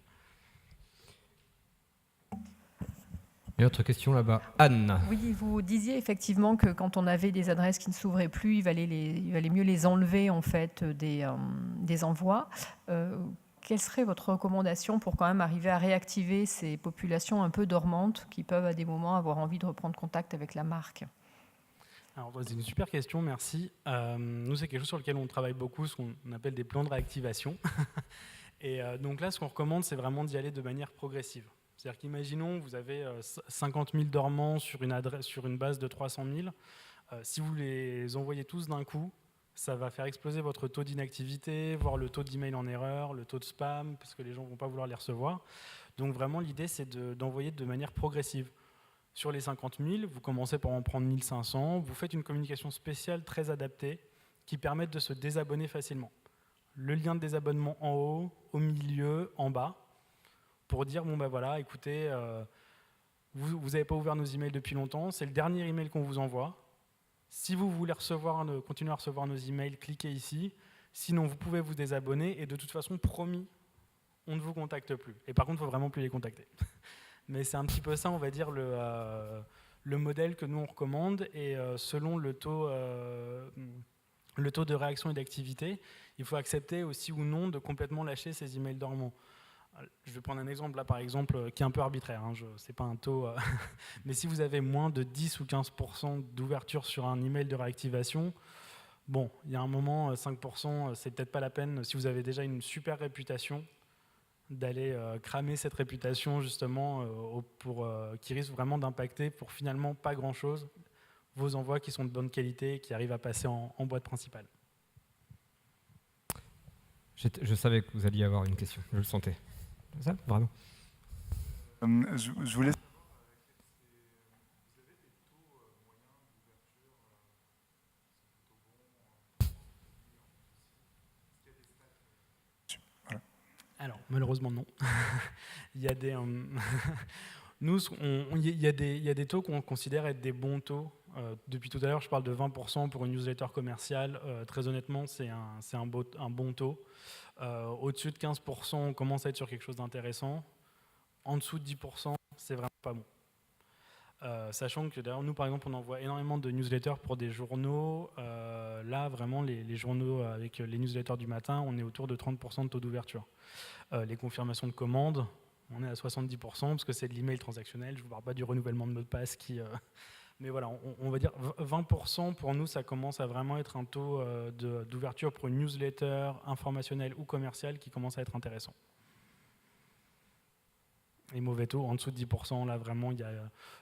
Une autre question là-bas. Anne. Oui, vous disiez effectivement que quand on avait des adresses qui ne s'ouvraient plus, il valait mieux les enlever en fait des envois. Quelle serait votre recommandation pour quand même arriver à réactiver ces populations un peu dormantes qui peuvent à des moments avoir envie de reprendre contact avec la marque ? Alors, c'est une super question, merci. Nous, c'est quelque chose sur lequel on travaille beaucoup, ce qu'on appelle des plans de réactivation. Et donc là, ce qu'on recommande, c'est vraiment d'y aller de manière progressive. C'est-à-dire qu'imaginons, vous avez 50 000 dormants sur une base de 300 000. Si vous les envoyez tous d'un coup, ça va faire exploser votre taux d'inactivité, voire le taux d'email en erreur, le taux de spam, parce que les gens ne vont pas vouloir les recevoir. Donc vraiment, l'idée, c'est d'envoyer de manière progressive. Sur les 50 000, vous commencez par en prendre 1500, vous faites une communication spéciale très adaptée qui permet de se désabonner facilement. Le lien de désabonnement en haut, au milieu, en bas, pour dire, bon ben voilà, écoutez, vous n'avez pas ouvert nos emails depuis longtemps, c'est le dernier email qu'on vous envoie. Si vous voulez continuer à recevoir nos emails, cliquez ici. Sinon, vous pouvez vous désabonner et de toute façon, promis, on ne vous contacte plus. Et par contre, il ne faut vraiment plus les contacter. Mais c'est un petit peu ça, on va dire, le modèle que nous on recommande. Et selon le taux de réaction et d'activité, il faut accepter aussi ou non de complètement lâcher ces emails dormants. Je vais prendre un exemple là, par exemple, qui est un peu arbitraire. C'est pas un taux, mais si vous avez moins de 10 ou 15% d'ouverture sur un email de réactivation, bon, il y a un moment, 5%, c'est peut-être pas la peine. Si vous avez déjà une super réputation, d'aller cramer cette réputation justement qui risque vraiment d'impacter pour finalement pas grand-chose vos envois qui sont de bonne qualité et qui arrivent à passer en boîte principale. Je savais que vous alliez avoir une question, je le sentais. Ça, vraiment. Je voulais... Alors, malheureusement, non. Il y a des, nous, il y a des taux qu'on considère être des bons taux. Depuis tout à l'heure, je parle de 20% pour une newsletter commerciale. Très honnêtement, c'est un bon taux. Au-dessus de 15%, on commence à être sur quelque chose d'intéressant. En dessous de 10%, c'est vraiment pas bon. Sachant que d'ailleurs, nous, par exemple, on envoie énormément de newsletters pour des journaux. Là, vraiment, les journaux avec les newsletters du matin, on est autour de 30% de taux d'ouverture. Les confirmations de commandes, on est à 70% parce que c'est de l'email transactionnel. Je ne vous parle pas du renouvellement de mot de passe qui... mais voilà, on va dire 20% pour nous, ça commence à vraiment être un taux d'ouverture pour une newsletter informationnelle ou commerciale qui commence à être intéressant. Et mauvais taux, en dessous de 10%, là vraiment, il y a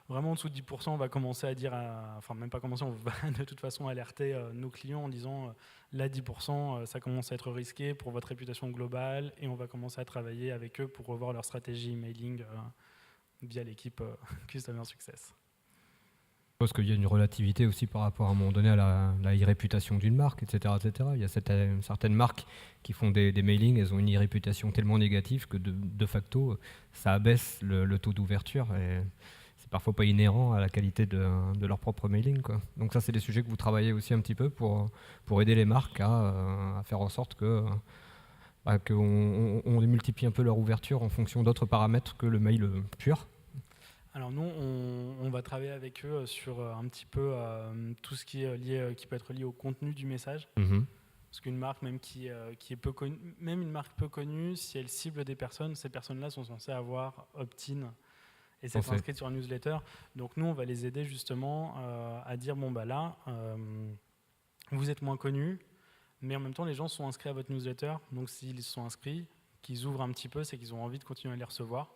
vraiment en dessous de 10%, on va commencer à dire, enfin même pas commencer, on va de toute façon alerter nos clients en disant là 10%, ça commence à être risqué pour votre réputation globale et on va commencer à travailler avec eux pour revoir leur stratégie emailing via l'équipe Customer Success. Je pense qu'il y a une relativité aussi par rapport à un moment donné à la e-réputation d'une marque, etc., etc. Il y a certaines marques qui font des mailings, elles ont une e-réputation tellement négative que de facto, ça abaisse le taux d'ouverture et c'est parfois pas inhérent à la qualité de leur propre mailing, quoi. Donc ça, c'est des sujets que vous travaillez aussi un petit peu pour aider les marques à faire en sorte qu'on les multiplie un peu leur ouverture en fonction d'autres paramètres que le mail pur. Alors nous, on va travailler avec eux sur un petit peu tout ce qui est lié, qui peut être lié au contenu du message. Mm-hmm. Parce qu'une marque, même qui est peu connue, même une marque peu connue, si elle cible des personnes, ces personnes-là sont censées avoir opt-in et s'être inscrites sur un newsletter. Donc nous, on va les aider justement à dire bon bah là, vous êtes moins connus, mais en même temps les gens sont inscrits à votre newsletter. Donc s'ils sont inscrits, qu'ils ouvrent un petit peu, c'est qu'ils ont envie de continuer à les recevoir.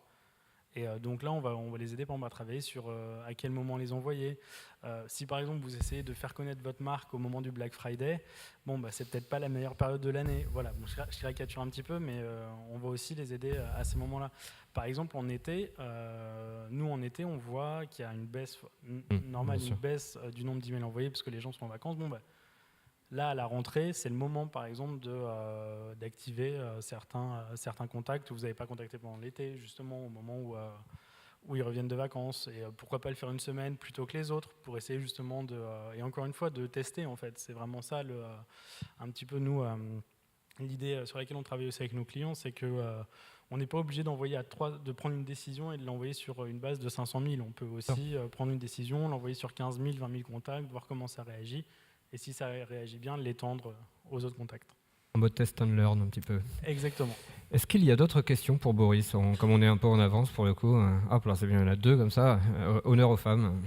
Et donc là, on va les aider par exemple, à travailler sur à quel moment les envoyer. Si par exemple vous essayez de faire connaître votre marque au moment du Black Friday, bon, bah, c'est peut-être pas la meilleure période de l'année. Voilà, bon, je caricature un petit peu, mais on va aussi les aider à ces moments-là. Par exemple, en été, nous en été, on voit qu'il y a une baisse normale, une baisse du nombre d'emails envoyés parce que les gens sont en vacances. Bon, bah, là, à la rentrée, c'est le moment, par exemple, d'activer certains contacts que vous n'avez pas contactés pendant l'été, justement au moment où ils reviennent de vacances. Et pourquoi pas le faire une semaine plutôt que les autres pour essayer justement et encore une fois, de tester en fait. C'est vraiment ça, un petit peu nous, l'idée sur laquelle on travaille aussi avec nos clients, c'est que on n'est pas obligé de prendre une décision et de l'envoyer sur une base de 500 000. On peut aussi prendre une décision, l'envoyer sur 15 000, 20 000 contacts, voir comment ça réagit. Et si ça réagit bien, l'étendre aux autres contacts. En mode test and learn un petit peu. Exactement. Est-ce qu'il y a d'autres questions pour Boris? Comme on est un peu en avance pour le coup, hop là, c'est bien, il y en a deux comme ça. Honneur aux femmes.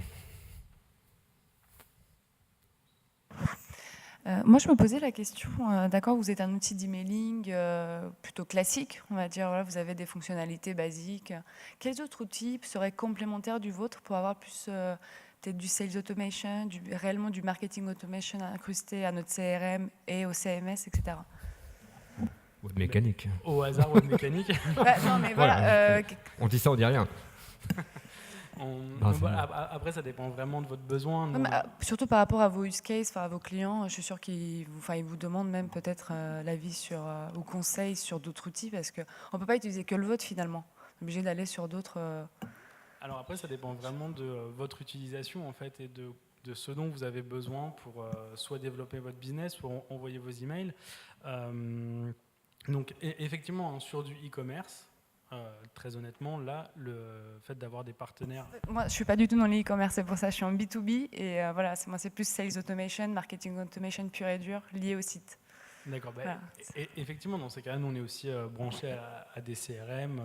Moi, je me posais la question, d'accord, vous êtes un outil d'emailing plutôt classique, on va dire, voilà, vous avez des fonctionnalités basiques. Quels autres outils seraient complémentaires du vôtre pour avoir plus peut-être du sales automation, réellement du marketing automation incrusté à notre CRM et au CMS, etc. Web mécanique. Au hasard, web mécanique. Non, mais voilà. On dit ça, on dit rien. Après, ça dépend vraiment de votre besoin. Non, surtout par rapport à vos use cases, à vos clients, je suis sûre qu'ils vous demandent même peut-être l'avis ou conseils sur d'autres outils, parce qu'on ne peut pas utiliser que le vôtre finalement. On est obligé d'aller sur d'autres... Alors après, ça dépend vraiment de votre utilisation en fait, et de ce dont vous avez besoin pour soit développer votre business, soit envoyer vos emails. Donc effectivement, sur du e-commerce, très honnêtement, là, le fait d'avoir des partenaires... Moi, je ne suis pas du tout dans l'e-commerce, c'est pour ça que je suis en B2B. Et voilà, moi, c'est plus sales automation, marketing automation pur et dur, lié au site. D'accord. Voilà. Effectivement, dans ces cas-là, nous, on est aussi branché à des CRM,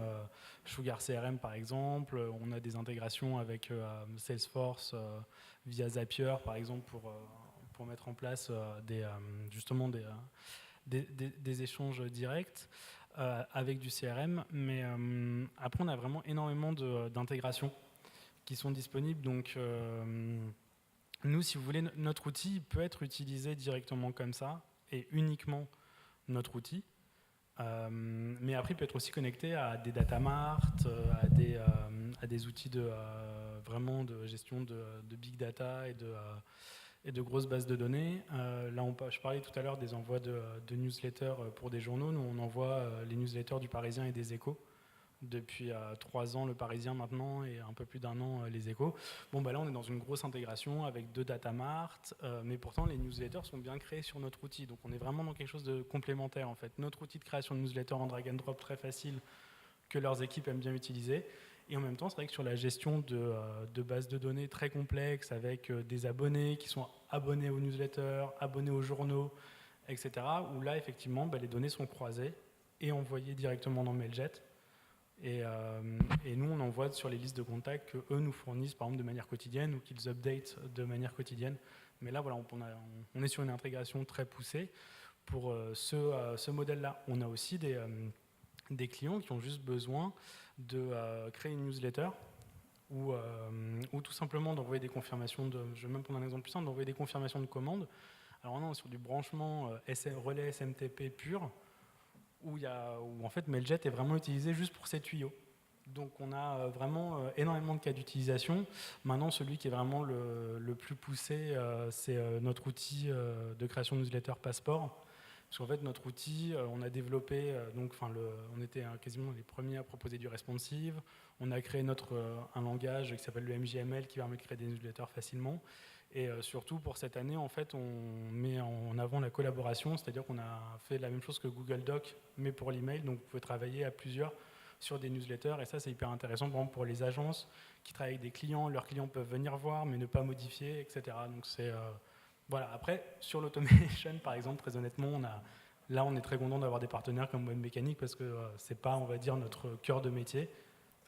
Sugar CRM par exemple. On a des intégrations avec Salesforce via Zapier, par exemple, pour mettre en place justement des échanges directs avec du CRM. Mais après, on a vraiment énormément d'intégrations qui sont disponibles. Donc, nous, si vous voulez, notre outil peut être utilisé directement comme ça, et uniquement notre outil. Mais après, il peut être aussi connecté à des data marts, à des outils vraiment de gestion de big data et de grosses bases de données. Là, je parlais tout à l'heure des envois de newsletters pour des journaux. Nous, on envoie les newsletters du Parisien et des Échos. Depuis 3 ans, le Parisien maintenant, et un peu plus d'1 an, les Échos. Bon, bah là, on est dans une grosse intégration avec 2 data marts, mais pourtant, les newsletters sont bien créés sur notre outil. Donc, on est vraiment dans quelque chose de complémentaire, en fait. Notre outil de création de newsletters en drag and drop très facile, que leurs équipes aiment bien utiliser. Et en même temps, c'est vrai que sur la gestion de bases de données très complexes, avec des abonnés qui sont abonnés aux newsletters, abonnés aux journaux, etc., où là, effectivement, bah, les données sont croisées et envoyées directement dans Mailjet. Et nous, on envoie sur les listes de contacts qu'eux nous fournissent, par exemple, de manière quotidienne ou qu'ils updatent de manière quotidienne. Mais là, voilà, on est sur une intégration très poussée pour ce modèle-là. On a aussi des clients qui ont juste besoin de créer une newsletter ou tout simplement d'envoyer des confirmations je vais même prendre un exemple plus simple, d'envoyer des confirmations de commandes. Alors non, sur du branchement relais SMTP pur, où en fait Mailjet est vraiment utilisé juste pour ces tuyaux. Donc on a vraiment énormément de cas d'utilisation. Maintenant, celui qui est vraiment le plus poussé, c'est notre outil de création de newsletter Passport. Parce qu'en fait, notre outil, on a développé, on était quasiment les premiers à proposer du responsive. On a créé un langage qui s'appelle le MJML qui permet de créer des newsletters facilement. Et surtout, pour cette année, en fait, on met en avant la collaboration, c'est-à-dire qu'on a fait la même chose que Google Doc, mais pour l'email. Donc, vous pouvez travailler à plusieurs sur des newsletters. Et ça, c'est hyper intéressant, par exemple, pour les agences qui travaillent avec des clients. Leurs clients peuvent venir voir, mais ne pas modifier, etc. Donc, c'est... Voilà. Après, sur l'automation, par exemple, très honnêtement, on est très content d'avoir des partenaires comme Webmécanique parce que c'est pas, on va dire, notre cœur de métier.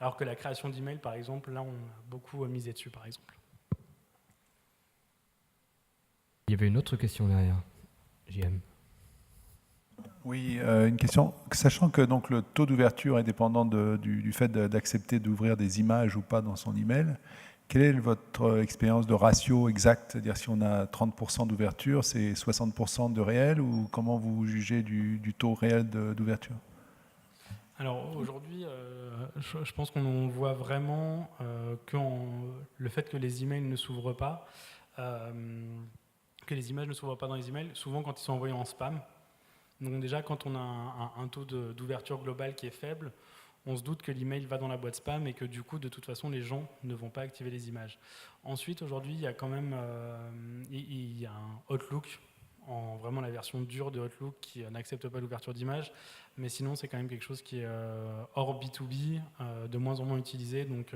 Alors que la création d'email, par exemple, là, on a beaucoup misé dessus, par exemple. Il y avait une autre question derrière. JM. Oui, une question. Sachant que donc, le taux d'ouverture est dépendant du fait d'accepter d'ouvrir des images ou pas dans son email, quelle est votre expérience de ratio exact? C'est-à-dire si on a 30% d'ouverture, c'est 60% de réel, ou comment vous jugez du taux réel d'ouverture? Alors aujourd'hui, je pense qu'on voit vraiment que le fait que les emails ne s'ouvrent pas, que les images ne s'ouvrent pas dans les emails, souvent quand ils sont envoyés en spam. Donc déjà, quand on a un taux d'ouverture global qui est faible, on se doute que l'email va dans la boîte spam et que du coup, de toute façon, les gens ne vont pas activer les images. Ensuite, aujourd'hui, il y a quand même il y a un Outlook, vraiment la version dure de Outlook qui n'accepte pas l'ouverture d'images, mais sinon, c'est quand même quelque chose qui est hors B2B, de moins en moins utilisé. Donc,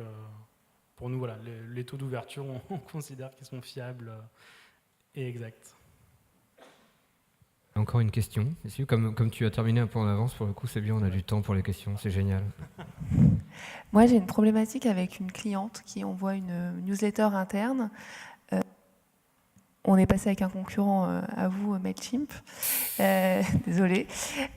pour nous, voilà, les taux d'ouverture, on considère qu'ils sont fiables et exacts. Encore une question. Comme tu as terminé un peu en avance, pour le coup, c'est bien, on a du temps pour les questions, c'est génial. Moi, j'ai une problématique avec une cliente qui envoie une newsletter interne. On est passé avec un concurrent à vous, Mailchimp. Désolée.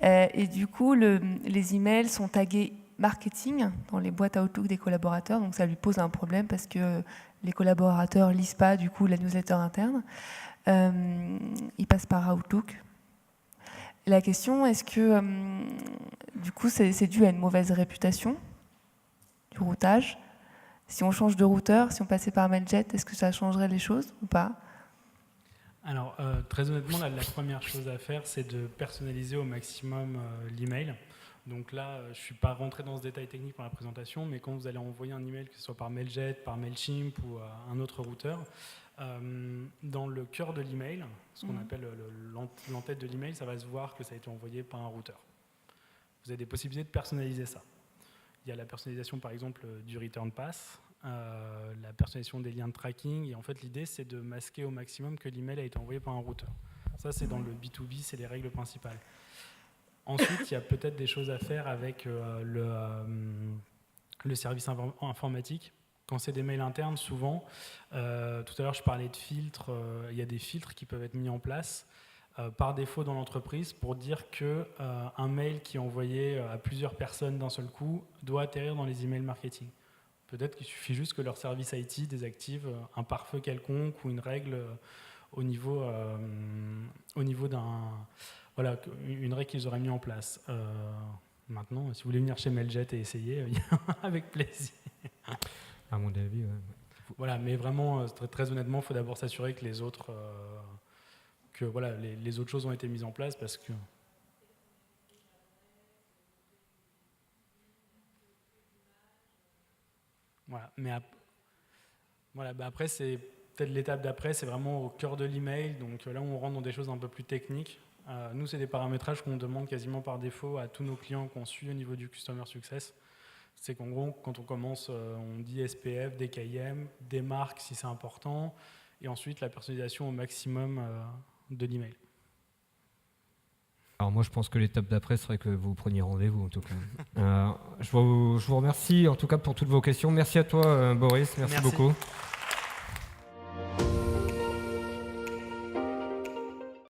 Et du coup, les emails sont tagués marketing dans les boîtes Outlook des collaborateurs. Donc, ça lui pose un problème parce que les collaborateurs ne lisent pas du coup la newsletter interne. Ils passent par Outlook. La question, est-ce que du coup c'est dû à une mauvaise réputation du routage? Si on change de routeur, si on passait par Mailjet, est-ce que ça changerait les choses ou pas? Alors, très honnêtement, la première chose à faire, c'est de personnaliser au maximum l'email. Donc là, je ne suis pas rentré dans ce détail technique pour la présentation, mais quand vous allez envoyer un email, que ce soit par Mailjet, par Mailchimp ou un autre routeur, dans le cœur de l'email, ce qu'on appelle l'entête de l'email, ça va se voir que ça a été envoyé par un routeur. Vous avez des possibilités de personnaliser ça. Il y a la personnalisation par exemple du return pass, la personnalisation des liens de tracking, et en fait l'idée c'est de masquer au maximum que l'email a été envoyé par un routeur. Ça c'est dans le B2B, c'est les règles principales. Ensuite, il y a peut-être des choses à faire avec le service informatique. Quand c'est des mails internes, souvent, tout à l'heure je parlais de filtres, il y a des filtres qui peuvent être mis en place par défaut dans l'entreprise pour dire qu'un mail qui est envoyé à plusieurs personnes d'un seul coup doit atterrir dans les emails marketing. Peut-être qu'il suffit juste que leur service IT désactive un pare-feu quelconque ou une règle au niveau d'un... Voilà, une règle qu'ils auraient mis en place. Maintenant, si vous voulez venir chez Mailjet et essayer, avec plaisir. À mon avis, ouais. Voilà, mais vraiment, très honnêtement, il faut d'abord s'assurer que les autres, les autres choses ont été mises en place parce que. Voilà, mais après, c'est peut-être l'étape d'après, c'est vraiment au cœur de l'email. Donc là, on rentre dans des choses un peu plus techniques. Nous, c'est des paramétrages qu'on demande quasiment par défaut à tous nos clients qu'on suit au niveau du Customer Success. C'est qu'en gros, quand on commence, on dit SPF, DKIM, des marques si c'est important, et ensuite la personnalisation au maximum de l'email. Alors moi, je pense que l'étape d'après serait que vous preniez rendez-vous, en tout cas. Je vous remercie, en tout cas, pour toutes vos questions. Merci à toi, Boris. Merci beaucoup.